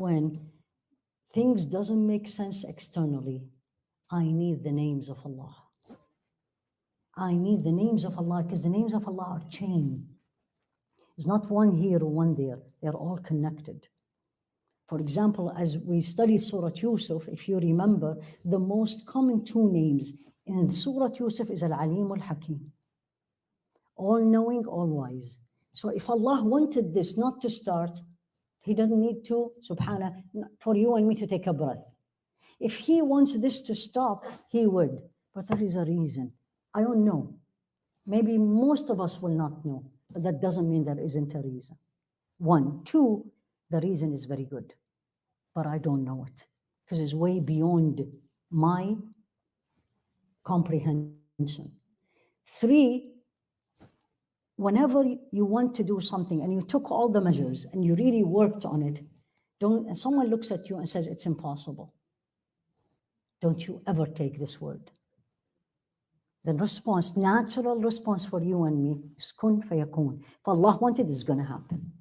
when things doesn't make sense externally, I need the names of Allah. I need the names of Allah because the names of Allah are chain. It's not one here or one there. They're all connected. For example, as we studied Surah Yusuf, if you remember, the most common two names in Surah Yusuf is Al-Alim Al-Hakim. All-knowing, all-wise. So if Allah wanted this not to start, He doesn't need to, subhanAllah, for you and me to take a breath. If He wants this to stop, He would. But there is a reason. I don't know. Maybe most of us will not know, but that doesn't mean there isn't a reason. One. Two, the reason is very good, but I don't know it because it's way beyond my comprehension. Three, whenever you want to do something and you took all the measures and you really worked on it, and someone looks at you and says it's impossible, don't you ever take this word. The response, natural response for you and me is kun fayakun. If Allah wanted, it's going to happen.